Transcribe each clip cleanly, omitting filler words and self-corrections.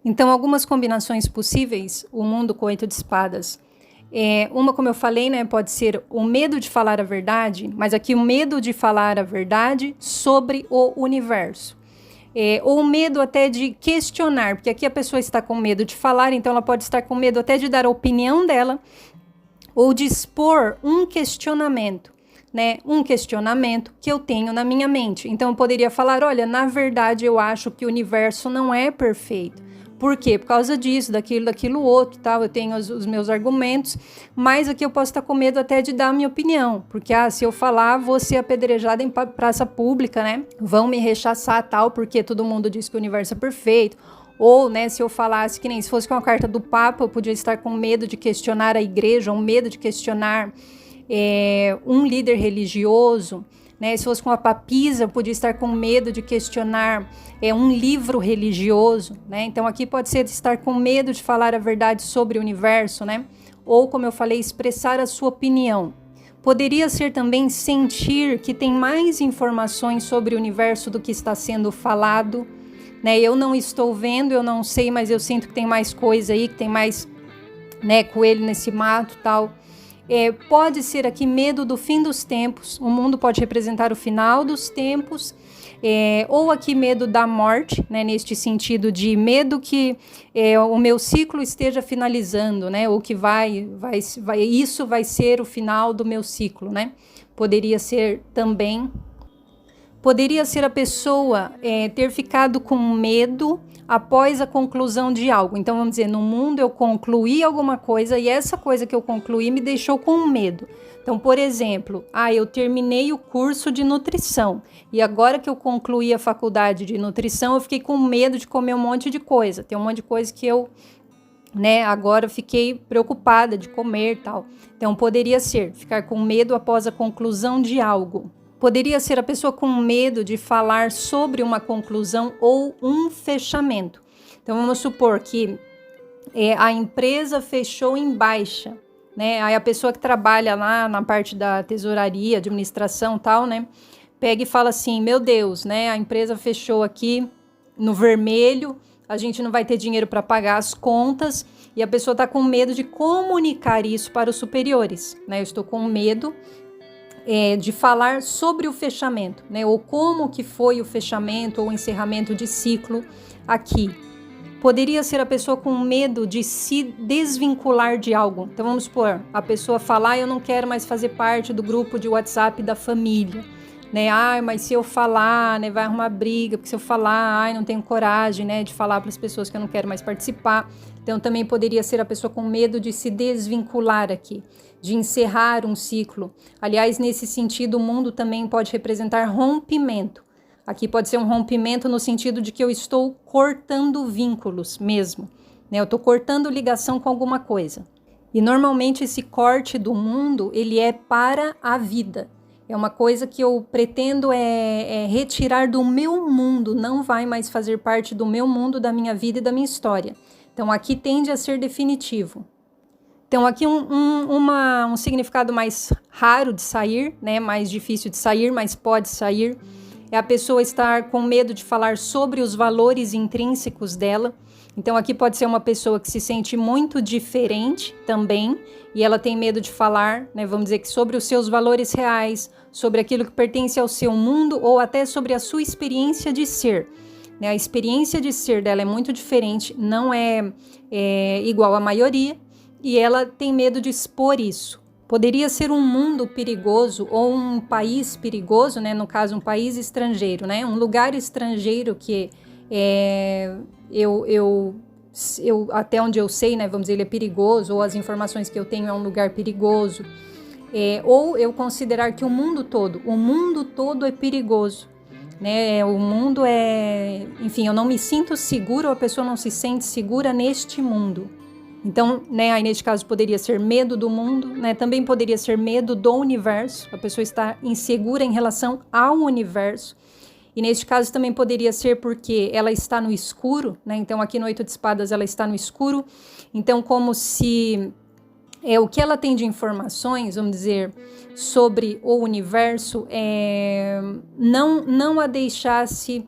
Então, algumas combinações possíveis, o mundo com 8 de espadas. Uma, como eu falei, né, pode ser o medo de falar a verdade, mas aqui o medo de falar a verdade sobre o universo. Ou o medo até de questionar, porque aqui a pessoa está com medo de falar, então ela pode estar com medo até de dar a opinião dela, ou de expor um questionamento, né? Um questionamento que eu tenho na minha mente. Então eu poderia falar, olha, na verdade eu acho que o universo não é perfeito. Por quê? Por causa disso, daquilo outro, tal. Eu tenho os meus argumentos, mas aqui eu posso estar com medo até de dar a minha opinião, porque se eu falar, vou ser apedrejada em praça pública, né? Vão me rechaçar, tal, porque todo mundo diz que o universo é perfeito. Ou, né, se eu falasse que nem se fosse com a carta do Papa, eu podia estar com medo de questionar a igreja, ou medo de questionar um líder religioso, né? Se fosse com a papisa, eu podia estar com medo de questionar um livro religioso, né? Então aqui pode ser estar com medo de falar a verdade sobre o universo, né? Ou, como eu falei, expressar a sua opinião. Poderia ser também sentir que tem mais informações sobre o universo do que está sendo falado, né? Eu não estou vendo, eu não sei, mas eu sinto que tem mais coisa aí, que tem mais, né, coelho nesse mato, tal. Pode ser aqui medo do fim dos tempos. O mundo pode representar o final dos tempos, ou aqui medo da morte, né, neste sentido de medo que o meu ciclo esteja finalizando, né, ou que isso vai ser o final do meu ciclo, né? Poderia ser também. Poderia ser a pessoa ter ficado com medo após a conclusão de algo. Então, vamos dizer, no mundo eu concluí alguma coisa e essa coisa que eu concluí me deixou com medo. Então, por exemplo, eu terminei o curso de nutrição e agora que eu concluí a faculdade de nutrição, eu fiquei com medo de comer um monte de coisa. Tem um monte de coisa que eu, né, agora fiquei preocupada de comer e tal. Então, poderia ser ficar com medo após a conclusão de algo. Poderia ser a pessoa com medo de falar sobre uma conclusão ou um fechamento. Então, vamos supor que a empresa fechou em baixa, né? Aí a pessoa que trabalha lá na parte da tesouraria, administração e tal, né? Pega e fala assim, meu Deus, né? A empresa fechou aqui no vermelho, a gente não vai ter dinheiro para pagar as contas e a pessoa está com medo de comunicar isso para os superiores, né? Eu estou com medo de falar sobre o fechamento, né? Ou como que foi o fechamento ou o encerramento de ciclo aqui. Poderia ser a pessoa com medo de se desvincular de algo. Então vamos supor, a pessoa falar, eu não quero mais fazer parte do grupo de WhatsApp da família, né? Mas se eu falar, né, vai arrumar briga, porque se eu falar, não tenho coragem, né, de falar para as pessoas que eu não quero mais participar. Então também poderia ser a pessoa com medo de se desvincular aqui, de encerrar um ciclo. Aliás, nesse sentido, o mundo também pode representar rompimento. Aqui pode ser um rompimento no sentido de que eu estou cortando vínculos mesmo, né? Eu estou cortando ligação com alguma coisa. E normalmente esse corte do mundo, ele é para a vida. É uma coisa que eu pretendo retirar do meu mundo, não vai mais fazer parte do meu mundo, da minha vida e da minha história. Então aqui tende a ser definitivo. Então aqui um significado mais raro de sair, né? Mais difícil de sair, mas pode sair. É a pessoa estar com medo de falar sobre os valores intrínsecos dela. Então aqui pode ser uma pessoa que se sente muito diferente também, e ela tem medo de falar, né, vamos dizer que sobre os seus valores reais, sobre aquilo que pertence ao seu mundo ou até sobre a sua experiência de ser. Né? A experiência de ser dela é muito diferente, não é igual à maioria, e ela tem medo de expor isso. Poderia ser um mundo perigoso ou um país perigoso, né? No caso, um país estrangeiro, né? Um lugar estrangeiro que até onde eu sei, né? Vamos dizer, ele é perigoso, ou as informações que eu tenho é um lugar perigoso. Ou eu considerar que o mundo todo é perigoso, né? O mundo enfim, eu não me sinto segura, ou a pessoa não se sente segura neste mundo. Então, né, aí neste caso poderia ser medo do mundo, né? Também poderia ser medo do universo, a pessoa está insegura em relação ao universo. E neste caso também poderia ser porque ela está no escuro, né? Então aqui no 8 de espadas ela está no escuro. Então como se o que ela tem de informações, vamos dizer, sobre o universo, não a deixasse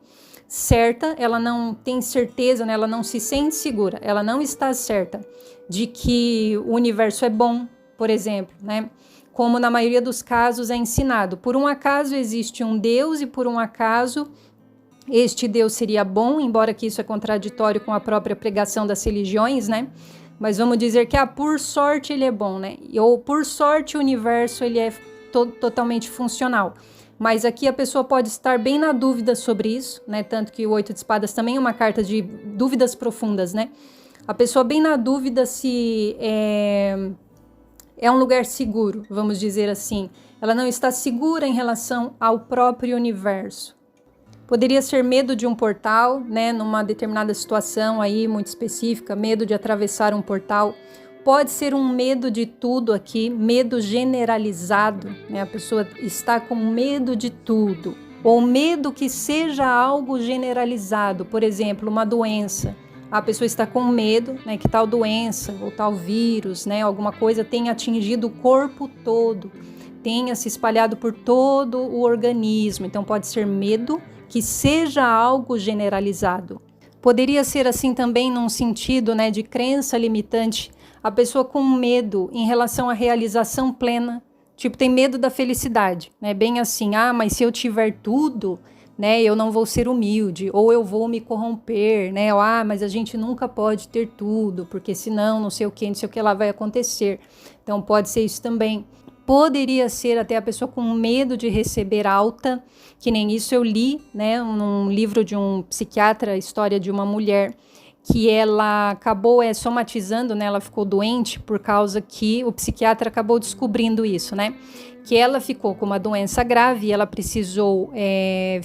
certa, ela não tem certeza, né? Ela não se sente segura, ela não está certa de que o universo é bom, por exemplo, né? Como na maioria dos casos é ensinado. Por um acaso existe um Deus e por um acaso este Deus seria bom, embora que isso é contraditório com a própria pregação das religiões, né? Mas vamos dizer que, por sorte ele é bom, né? Ou por sorte o universo ele é totalmente funcional. Mas aqui a pessoa pode estar bem na dúvida sobre isso, né? Tanto que o 8 de espadas também é uma carta de dúvidas profundas, né? A pessoa bem na dúvida se é um lugar seguro, vamos dizer assim. Ela não está segura em relação ao próprio universo. Poderia ser medo de um portal, né, numa determinada situação aí muito específica, medo de atravessar um portal. Pode ser um medo de tudo aqui, medo generalizado, né? A pessoa está com medo de tudo. Ou medo que seja algo generalizado, por exemplo, uma doença. A pessoa está com medo, né, que tal doença ou tal vírus, né, alguma coisa tenha atingido o corpo todo, tenha se espalhado por todo o organismo. Então pode ser medo que seja algo generalizado. Poderia ser assim também num sentido, né, de crença limitante, a pessoa com medo em relação à realização plena, tipo, tem medo da felicidade, né, bem assim, mas se eu tiver tudo, né, eu não vou ser humilde, ou eu vou me corromper, né, mas a gente nunca pode ter tudo, porque senão não sei o que lá vai acontecer. Então pode ser isso também. Poderia ser até a pessoa com medo de receber alta, que nem isso eu li, né, num livro de um psiquiatra, a história de uma mulher que ela acabou somatizando, né, ela ficou doente por causa que o psiquiatra acabou descobrindo isso, né, que ela ficou com uma doença grave e ela precisou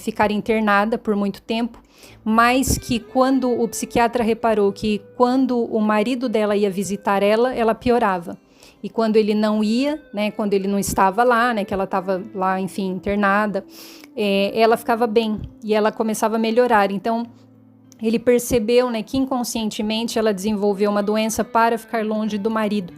ficar internada por muito tempo, mas que quando o psiquiatra reparou que quando o marido dela ia visitar ela piorava. E quando ele não ia, né, quando ele não estava lá, né, que ela estava lá, enfim, internada, ela ficava bem e ela começava a melhorar. Então, ele percebeu, né, que inconscientemente ela desenvolveu uma doença para ficar longe do marido.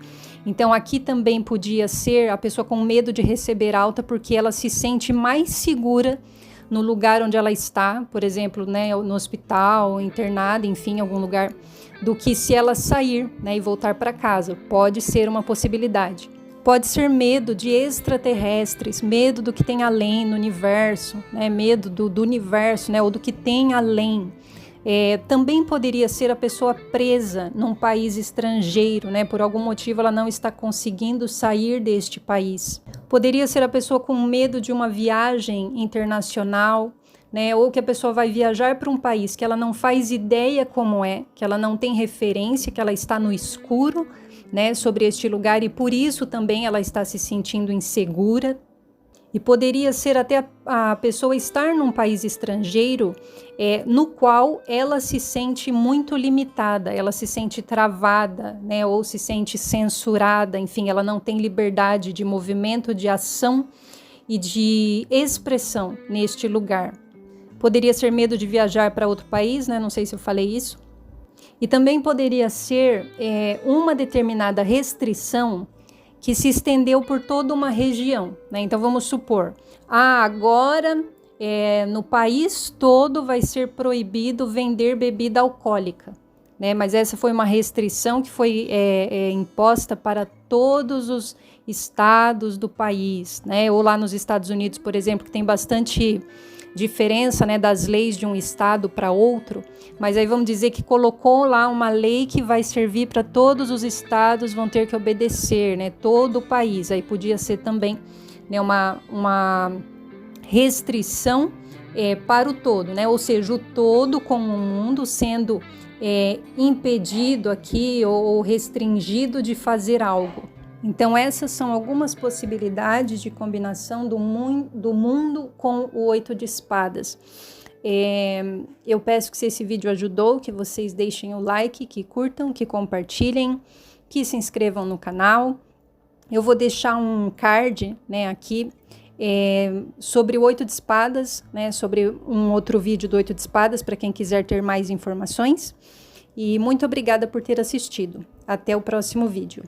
Então, aqui também podia ser a pessoa com medo de receber alta porque ela se sente mais segura no lugar onde ela está, por exemplo, né, no hospital, internada, enfim, em algum lugar, do que se ela sair, né, e voltar para casa. Pode ser uma possibilidade. Pode ser medo de extraterrestres, medo do que tem além no universo, né, medo do universo, né, ou do que tem além. Também poderia ser a pessoa presa num país estrangeiro, né, por algum motivo ela não está conseguindo sair deste país. Poderia ser a pessoa com medo de uma viagem internacional, né, ou que a pessoa vai viajar para um país que ela não faz ideia como que ela não tem referência, que ela está no escuro, né, sobre este lugar e por isso também ela está se sentindo insegura. E poderia ser até a pessoa estar num país estrangeiro no qual ela se sente muito limitada, ela se sente travada, né, ou se sente censurada, enfim, ela não tem liberdade de movimento, de ação e de expressão neste lugar. Poderia ser medo de viajar para outro país, né, não sei se eu falei isso. E também poderia ser uma determinada restrição que se estendeu por toda uma região, né? Então vamos supor, agora no país todo vai ser proibido vender bebida alcoólica, né? Mas essa foi uma restrição que foi imposta para todos os estados do país, né? Ou lá nos Estados Unidos, por exemplo, que tem bastante diferença, né, das leis de um estado para outro, mas aí vamos dizer que colocou lá uma lei que vai servir para todos os estados, vão ter que obedecer, né, todo o país. Aí podia ser também, né, uma restrição para o todo, né, ou seja, o todo como o mundo sendo impedido aqui ou restringido de fazer algo. Então essas são algumas possibilidades de combinação do mundo com o 8 de espadas. Eu peço que se esse vídeo ajudou, que vocês deixem o like, que curtam, que compartilhem, que se inscrevam no canal. Eu vou deixar um card, né, aqui sobre o 8 de espadas, né, sobre um outro vídeo do 8 de espadas, para quem quiser ter mais informações. E muito obrigada por ter assistido. Até o próximo vídeo.